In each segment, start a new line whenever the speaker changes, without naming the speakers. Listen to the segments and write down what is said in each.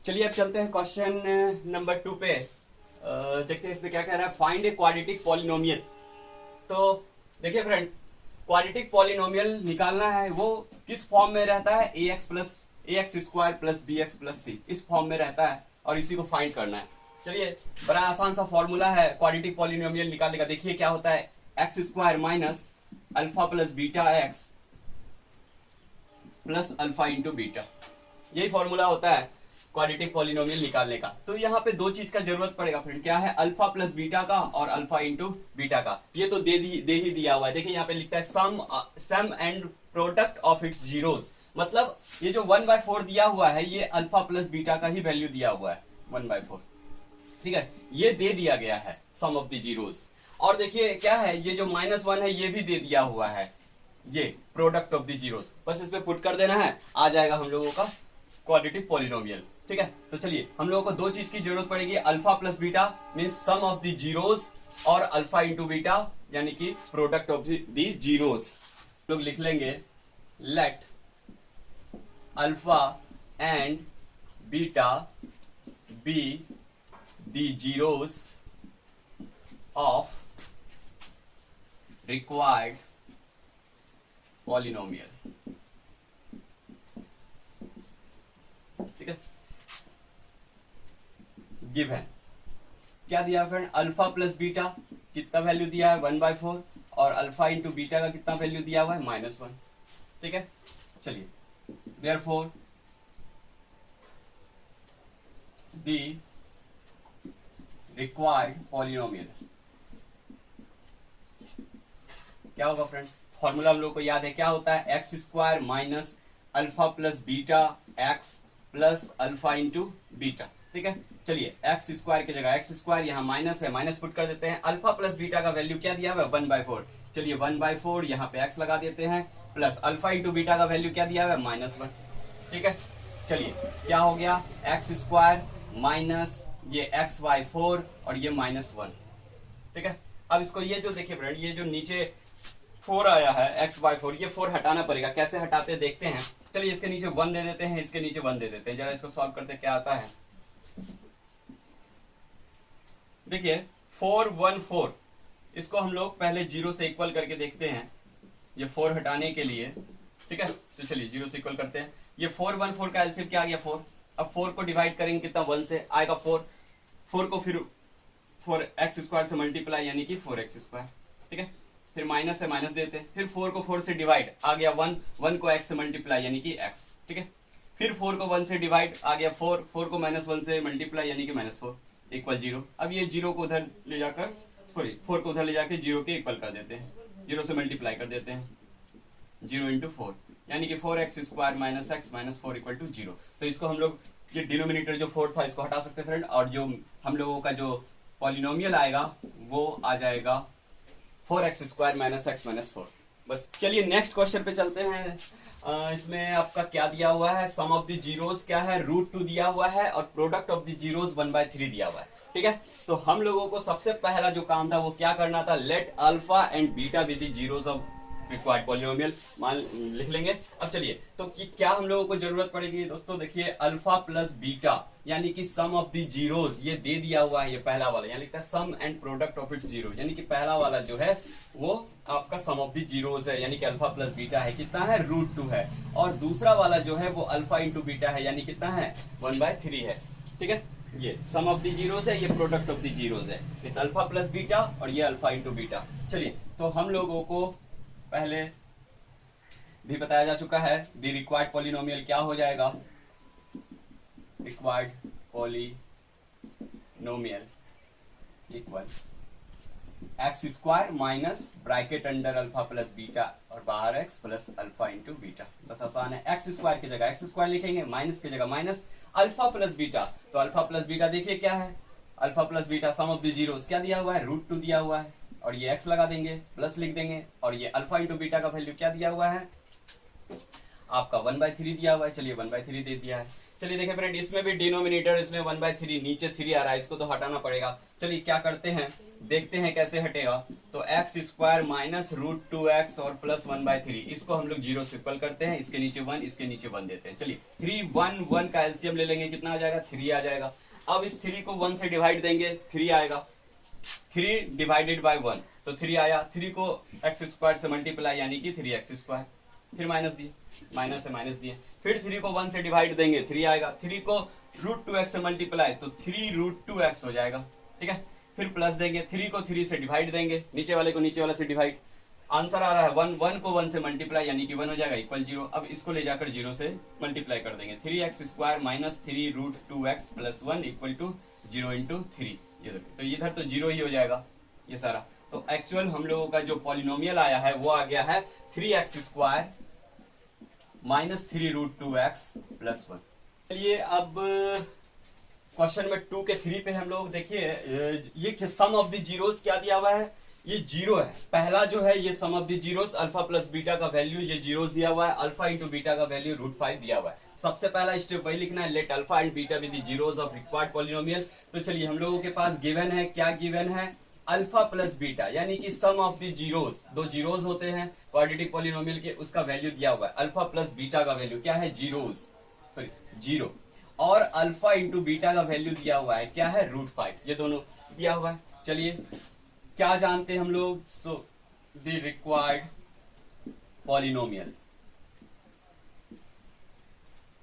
चलिए अब चलते हैं क्वेश्चन नंबर 2 पे। देखते हैं इसमें क्या कह रहा है। Find a quadratic polynomial. तो देखिए फ्रेंड, क्वाड्रेटिक पॉलिनोमियल निकालना है वो किस फॉर्म में रहता है, A X square plus B X plus C, इस फॉर्म में रहता है और इसी को फाइंड करना है। चलिए, बड़ा आसान सा फॉर्मूला है क्वाड्रेटिक पॉलिनोमियल निकालने का। देखिए क्या होता है, x square minus alpha plus beta x plus alpha into beta, यही फॉर्मूला होता है क्वाड्रेटिक पॉलिनोमियल निकालने का। तो यहाँ पे दो चीज का जरूरत पड़ेगा फ्रेंड, क्या है, अल्फा प्लस बीटा का और अल्फा इंटू बीटा का। ये तो दे ही दिया हुआ है। देखिए यहाँ पे लिखता है sum and product of its zeros, मतलब ये जो 1/4 दिया हुआ है ये अल्फा प्लस बीटा का ही वैल्यू दिया हुआ है 1/4। ठीक है, ये दे दिया गया है सम ऑफ द जीरोस। और देखिए क्या है, ये जो -1 है ये भी दे दिया हुआ है, ये प्रोडक्ट ऑफ द जीरोस। बस इसमें पुट कर देना है, आ जाएगा हम लोगों का क्वाड्रेटिक पॉलिनोमियल। ठीक है, तो चलिए हम लोगों को दो चीज की जरूरत पड़ेगी, alpha plus beta means sum of the zeros और अल्फा इंटू बीटा यानी कि प्रोडक्ट ऑफ द जीरोस। लोग लिख लेंगे let alpha and beta be the zeros of required polynomial. ठीक है, गिवन क्या दिया फ्रेंड, अल्फा प्लस बीटा कितना वैल्यू दिया है 1/4 और अल्फा इंटू बीटा का कितना वैल्यू दिया हुआ है -1। ठीक है, चलिए देयरफॉर द रिक्वायर्ड पॉलिनोमियल क्या होगा फ्रेंड, फॉर्मूला हम लोग को याद है, क्या होता है, x square minus alpha plus beta x plus alpha into beta. ठीक है, चलिए एक्स स्क्वायर की जगह एक्स स्क्वायर यहाँ माइनस है, माइनस पुट कर देते हैं। अल्फा प्लस बीटा का वैल्यू क्या दिया हुआ है 1/4, चलिए 1/4 यहाँ पे एक्स लगा देते हैं, प्लस अल्फा इंटू बीटा का वैल्यू क्या दिया हुआ है -1। ठीक है, चलिए क्या हो गया, एक्स स्क्वायर माइनस ये x/4 और ये -1। ठीक है, अब इसको ये जो देखिए फ्रेंड, ये जो नीचे 4 आया है x/4, ये 4 हटाना पड़ेगा। कैसे हटाते देखते हैं। चलिए इसके नीचे 1 दे देते हैं, इसके नीचे 1 दे देते हैं, जरा इसको सॉल्व करते क्या आता है। देखिए 4 1 4, इसको हम लोग पहले 0 से इक्वल करके देखते हैं, ये 4 हटाने के लिए। ठीक है, तो चलिए 0 से इक्वल करते हैं। ये 4 1 4 का एलसीएम क्या आ गया 4। अब 4 को डिवाइड करेंगे कितना, 1 से आएगा 4 को फिर 4x स्क्वायर से मल्टीप्लाई यानी कि 4x स्क्वायर। ठीक है, फिर माइनस से माइनस देते हैं, फिर 4 को 4 से डिवाइड आ गया 1 को x से मल्टीप्लाई यानी कि x। ठीक है, फिर 4 को 1 से डिवाइड आ गया 4 को -1 से मल्टीप्लाई यानी कि -4 इक्वल 0। अब ये 0 को उधर ले जाकर, सॉरी 4 को उधर ले जाकर 0 के इक्वल कर देते हैं, 0 से मल्टीप्लाई कर देते हैं, 0 इंटू 4 यानी कि 4x square minus x minus 4 equal to 0। तो इसको हम लोग, ये डिनोमिनेटर जो 4 था इसको हटा सकते हैं फ्रेंड, और जो हम लोगों का जो पॉलिनोमियल आएगा वो आ जाएगा 4x square minus x minus 4। बस चलिए नेक्स्ट क्वेश्चन पे चलते हैं। इसमें आपका क्या दिया हुआ है, सम ऑफ द जीरोस क्या है, √2 दिया हुआ है और प्रोडक्ट ऑफ द जीरोस 1/3 दिया हुआ है। ठीक है, तो हम लोगों को सबसे पहला जो काम था वो क्या करना था, late alpha and beta with the zeros of required polynomial मान लिख लेंगे। अब चलिए तो क्या हम लोगों को जरूरत पड़ेगी दोस्तों, देखिए अल्फा प्लस बीटा यानी कि सम ऑफ द जीरोस, ये दे दिया हुआ है, ये पहला वाला यहाँ लिखता है sum and product of its zero, यानी कि पहला वाला जो है वो आपका सम ऑफ द जीरोस है, यानी कि अल्फा प्लस बीटा है कितना है, √2 है, और दूसरा वाला जो है वो अल्फा इंटू बीटा है यानी कितना है 1/3 है। ठीक है, ये सम ऑफ द जीरोस है, ये प्रोडक्ट ऑफ द जीरोस है, इस अल्फा प्लस बीटा और ये अल्फा इंटू बीटा। चलिए तो हम लोगों को पहले भी बताया जा चुका है, द रिक्वायर्ड पॉलिनोमियल क्या हो जाएगा, required polynomial equal x square minus bracket under alpha plus beta और बाहर x plus alpha into beta. बस आसान है, एक्स स्क्वायर की जगह एक्स स्क्वायर लिखेंगे, माइनस की जगह माइनस अल्फा प्लस बीटा। तो अल्फा प्लस बीटा देखिए क्या है, alpha plus beta some of the zeros क्या दिया हुआ है, √2 दिया हुआ है, और ये x लगा देंगे, प्लस लिख देंगे, और ये अल्फा इंटू बीटा का वैल्यू क्या दिया हुआ है आपका 1/3 दिया हुआ है। चलिए 1/3 दे दिया है। चलिए देखिए फ्रेंड, इसमें भी डिनोमिनेटर इसमें 1/3 नीचे 3 आ रहा है, इसको तो हटाना पड़ेगा। चलिए क्या करते हैं, देखते हैं कैसे हटेगा। तो x square minus root 2x और प्लस 1/3, इसको हम लोग 0 से इक्वल करते हैं। इसके नीचे 1, इसके नीचे 1 देते हैं। चलिए 3 1 1 का एलसीएम ले लेंगे, कितना आ जाएगा, 3 आ जाएगा। अब इस 3 को 1 से डिवाइड देंगे, 3 आएगा। 3 डिवाइडेड बाय 1 तो 3 आया। 3 को एक्स स्क्वायर से मल्टीप्लाई यानी कि 3x स्क्वायर, फिर माइनस दिए, माइनस से माइनस दिए। फिर 3 को 1 से डिवाइड देंगे, 3 आएगा। 3 को रूट 2x से मल्टीप्लाई तो 3 रूट 2x हो जाएगा, ठीक है। फिर प्लस देंगे, 3 को 3 से डिवाइड देंगे, नीचे वाले को नीचे वाले से डिवाइड, आंसर आ रहा है 1। 1 को 1 से मल्टीप्लाई यानी कि 1 हो जाएगा, इक्वल 0। अब इसको ले जाकर 0 से मल्टीप्लाई कर देंगे। 3x square minus 3 root 2x plus 1 equal to 0 into 3। तो इधर तो 0 ही हो जाएगा ये सारा। तो एक्चुअल हम लोगों का जो पॉलिनोमियल आया है वो आ गया है 3x square minus 3 root 2x plus 1। चलिए अब क्वेश्चन में 2 के 3 पे हम लोग देखिए, ये सम ऑफ द जीरोस क्या दिया हुआ है, ये 0 है। पहला जो है ये sum of the zeros, alpha plus beta का वैल्यू, ये जीरोस दिया हुआ है। अल्फा इंटू बीटा का वैल्यू रूट 5 दिया हुआ है। सबसे पहला स्टेप वही लिखना है, late alpha and beta with the zeros of required polynomial. तो चलिए हम लोगों के पास गिवन है, क्या गिवन है, अल्फा प्लस बीटा यानी कि सम ऑफ द जीरोस, दो जीरोस होते हैं क्वाड्रेटिक पॉलिनोमियल के, उसका वैल्यू दिया हुआ है। अल्फा प्लस बीटा का वैल्यू क्या है, जीरोस, सॉरी 0, और अल्फा इंटू बीटा का वैल्यू दिया हुआ है क्या है, रूट 5, ये दोनों दिया हुआ है। चलिए क्या जानते हैं हम लोग, सो द रिक्वायर्ड पॉलिनोमियल।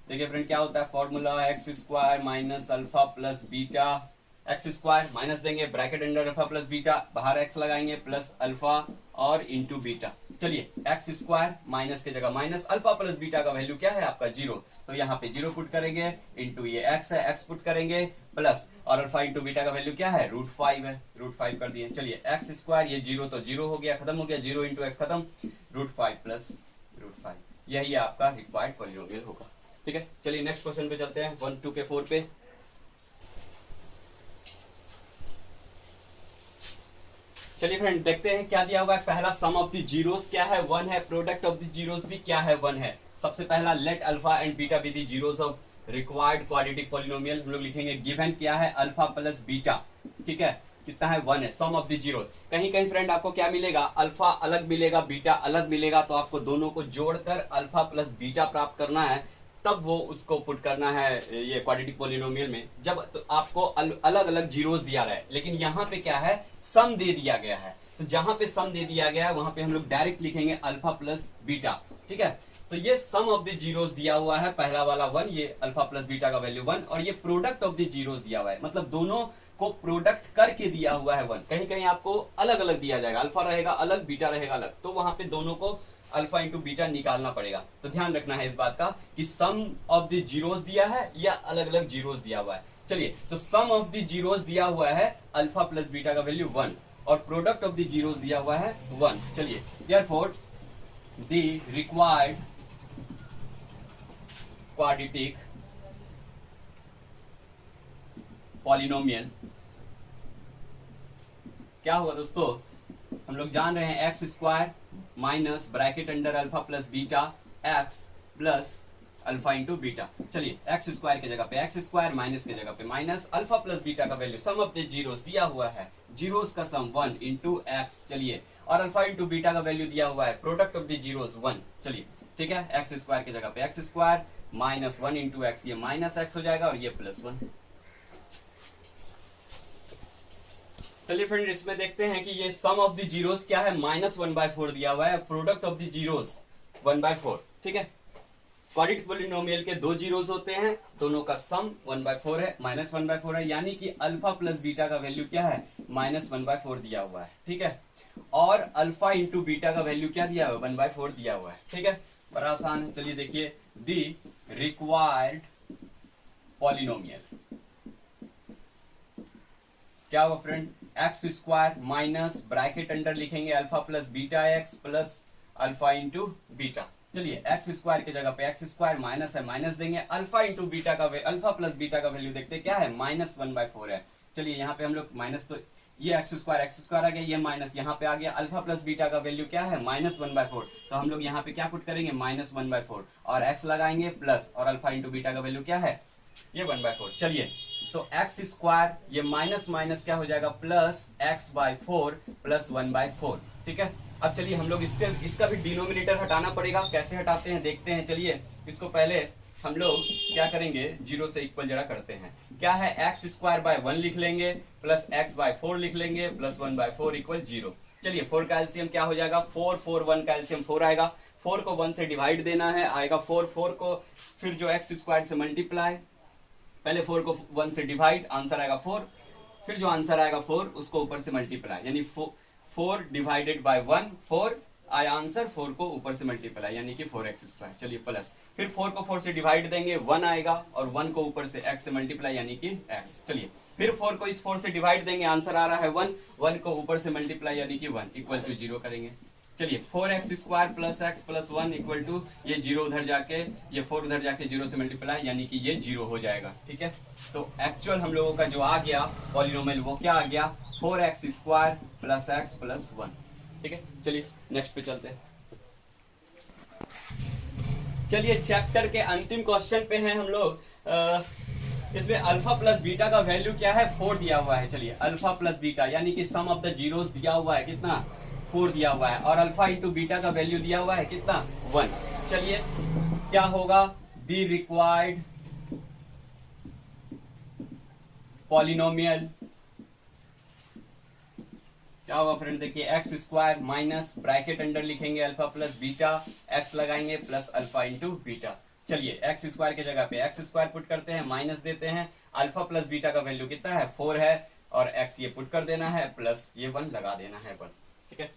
देखिए फ्रेंड क्या होता है formula, X square minus alpha plus beta, X square minus देंगे, bracket under alpha plus beta, बाहर एक्स लगाएंगे, प्लस अल्फा और इंटू बीटा। चलिए एक्स स्क्वायर माइनस की जगह माइनस, अल्फा प्लस बीटा का वैल्यू क्या है आपका 0, तो यहाँ पे 0 पुट करेंगे, इंटू ये एक्स है, एक्स पुट करेंगे, प्लस और अल्फा इंटू बीटा का वैल्यू क्या है, रूट 5 है, रूट 5 कर दिए। चलिए एक्स स्क्वायर, ये 0 तो 0 हो गया, खत्म हो गया, 0 इंटू एक्स खत्म, रूट 5 प्लस रूट 5, यही आपका रिक्वायर्ड पॉलिनोमियल होगा, ठीक है। चलिए नेक्स्ट क्वेश्चन पे चलते हैं, 1 2 के 4 पे। चलिए फ्रेंड देखते हैं क्या दिया हुआ है। पहला सम ऑफ द जीरोस क्या है, 1 है। प्रोडक्ट ऑफ द जीरोस भी क्या है, 1 है। सबसे पहला late alpha and beta be the zeros of required quadratic polynomial. हम लोग लिखेंगे गिवन क्या है, अल्फा प्लस बीटा, ठीक है, कितना है, 1 है। सम ऑफ द जीरोस, कहीं कहीं फ्रेंड आपको क्या मिलेगा, अल्फा अलग मिलेगा, बीटा अलग मिलेगा, तो आपको दोनों को जोड़कर अल्फा प्लस बीटा प्राप्त करना है, तब वो उसको पुट करना है ये क्वाड्रेटिक पॉलिनोमियल में। जब तो आपको अलग अलग जीरोस दिया रहा है, लेकिन यहाँ पे क्या है, सम दे दिया गया है, तो जहां पे सम दे दिया गया है वहां पे हम लोग डायरेक्ट लिखेंगे अल्फा प्लस बीटा, ठीक है। तो ये सम ऑफ द जीरोस दिया हुआ है, पहला वाला 1, ये अल्फा प्लस बीटा का वैल्यू 1, और ये प्रोडक्ट ऑफ द जीरोस दिया हुआ है, मतलब दोनों को प्रोडक्ट करके दिया हुआ है 1। कहीं कहीं आपको अलग अलग दिया जाएगा, अल्फा रहेगा अलग, बीटा रहेगा अलग, तो वहां पे दोनों को अल्फा इंटू बीटा निकालना पड़ेगा। तो ध्यान रखना है इस बात का कि सम ऑफ द जीरोस दिया है या अलग अलग जीरोस दिया हुआ है। चलिए तो सम ऑफ द जीरोस दिया हुआ है अल्फा प्लस बीटा का वैल्यू 1, और प्रोडक्ट ऑफ द जीरोस दिया हुआ है 1। चलिए therefore the required quadratic polynomial क्या होगा दोस्तों, हम लोग जान रहे हैं x square minus bracket under alpha plus beta x plus alpha into beta. चलिए एक्स स्क्वायर की जगह पे एक्स स्क्वायर, माइनस की जगह पे माइनस, अल्फा प्लस बीटा का value sum of the zeros दिया हुआ है, जीरोस का सम 1 इंटू एक्स, चलिए, और अल्फा इंटू बीटा का वैल्यू दिया हुआ है प्रोडक्ट ऑफ द जीरोस 1, चलिए ठीक है। एक्स स्क्वायर की जगह पे x square minus 1 into x, ये माइनस एक्स हो जाएगा और ये प्लस 1। चलिए फ्रेंड इसमें देखते हैं कि ये सम ऑफ द जीरोस क्या है, -1/4 दिया हुआ है, प्रोडक्ट ऑफ द जीरोस 1/4, ठीक है। क्वाड्रेटिक पॉलिनोमियल के दो जीरोस होते हैं, दोनों का सम 1/4 है, -1/4 है, यानी कि अल्फा प्लस बीटा का वैल्यू क्या है, -1/4 दिया हुआ है, ठीक है। और अल्फा इंटू बीटा का वैल्यू क्या दिया हुआ है, 1/4 दिया हुआ है, ठीक है। बड़ा आसान है। चलिए देखिए द रिक्वायर्ड पॉलिनोमियल क्या होगा friend, X square minus bracket under लिखेंगे alpha plus beta x plus alpha into beta. चलिए एक्स स्क्वायर की जगह पे एक्स स्क्वायर माइनस है, माइनस देंगे, अल्फा इंटू बीटा का अल्फा प्लस बीटा का वैल्यू देखते हैं क्या है, -1/4 है। चलिए यहाँ पे हम लोग माइनस तो ये एक्स स्क्वायर आ गया, ये माइनस यहाँ पे आ गया। अल्फा प्लस बीटा का वैल्यू क्या है -1/4, तो हम लोग यहाँ पे क्या पुट करेंगे -1/4 और एक्स लगाएंगे प्लस, और अल्फा इंटू बीटा का वैल्यू क्या है ये 1/4। चलिए तो एक्स स्क्वायर ये माइनस माइनस क्या हो जाएगा प्लस x/4 प्लस 1/4। ठीक है, अब चलिए हम लोग इसका भी डिनोमिनेटर हटाना पड़ेगा। कैसे हटाते हैं देखते हैं। चलिए इसको पहले हम लोग क्या करेंगे, जीरो से इक्वल जरा करते हैं। क्या है x² 1 लिख लेंगे प्लस x/4 लिख लेंगे प्लस 1/4 इक्वल 0। चलिए 4 का एलसीएम क्या हो जाएगा 4 1 का एलसीएम 4 आएगा। 4 को 1 से डिवाइड देना है, आएगा 4 को फिर जो x² से मल्टीप्लाई, पहले 4 को 1 से डिवाइड, आंसर आएगा 4, फिर जो आंसर आएगा 4 उसको ऊपर से मल्टीप्लाई, यानी 4 डिवाइडेड बाय 1 4 आया आंसर, 4 को ऊपर से मल्टीप्लाई यानी कि 4x²। चलिए प्लस, फिर 4 को 4 से डिवाइड देंगे 1 आएगा, और 1 को ऊपर से x से मल्टीप्लाई यानी कि x। चलिए फिर 4 को इस 4 से डिवाइड देंगे, आंसर आ रहा है 1, 1 को ऊपर से मल्टीप्लाई यानी कि 1 इक्वल टू 0 करेंगे। चलिए 4x² plus x plus 1 equal to ये 0 उधर जाके, ये 4 उधर जाके 0 से मल्टीप्लाई यानी कि ये 0 हो जाएगा। ठीक है, तो एक्चुअल हम लोगों का जो आ गया पॉलिनोमियल वो क्या आ गया 4x² प्लस x प्लस 1। ठीक है, चलिए नेक्स्ट पे चलते हैं। चलिए चैप्टर के अंतिम क्वेश्चन पे हैं हम लोग। इसमें अल्फा प्लस बीटा का वैल्यू क्या है 4 दिया हुआ है। चलिए अल्फा प्लस बीटा यानी कि सम ऑफ द जीरोस दिया हुआ है कितना 4 दिया हुआ है, और अल्फा इंटू बीटा का वैल्यू दिया हुआ है कितना 1। चलिए क्या होगा द रिक्वायर्ड पॉलिनोमियल क्या होगा फ्रेंड, देखिए x² माइनस ब्रैकेट अंडर लिखेंगे अल्फा प्लस बीटा, x लगाएंगे प्लस अल्फा इंटू बीटा। चलिए x² की जगह पे x² पुट करते हैं, माइनस देते हैं, अल्फा प्लस बीटा का वैल्यू कितना है 4 है, और x ये पुट कर देना है प्लस ये 1 लगा देना है 1। ठीक है,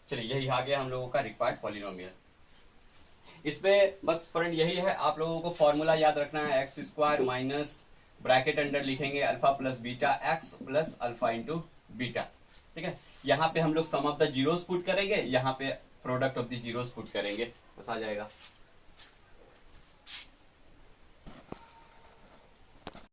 चलिए यही आ गया हम लोगों का रिक्वायर्ड पॉलिनोमियल। इसमें बस फ्रेंड यही है, आप लोगों को फॉर्मूला याद रखना है, x² माइनस ब्रैकेट अंडर लिखेंगे alpha plus beta x plus alpha into beta. ठीक है, यहाँ पे हम लोग सम ऑफ द जीरोस पुट करेंगे, यहाँ पे product of the zeros put करेंगे, बस आ जाएगा।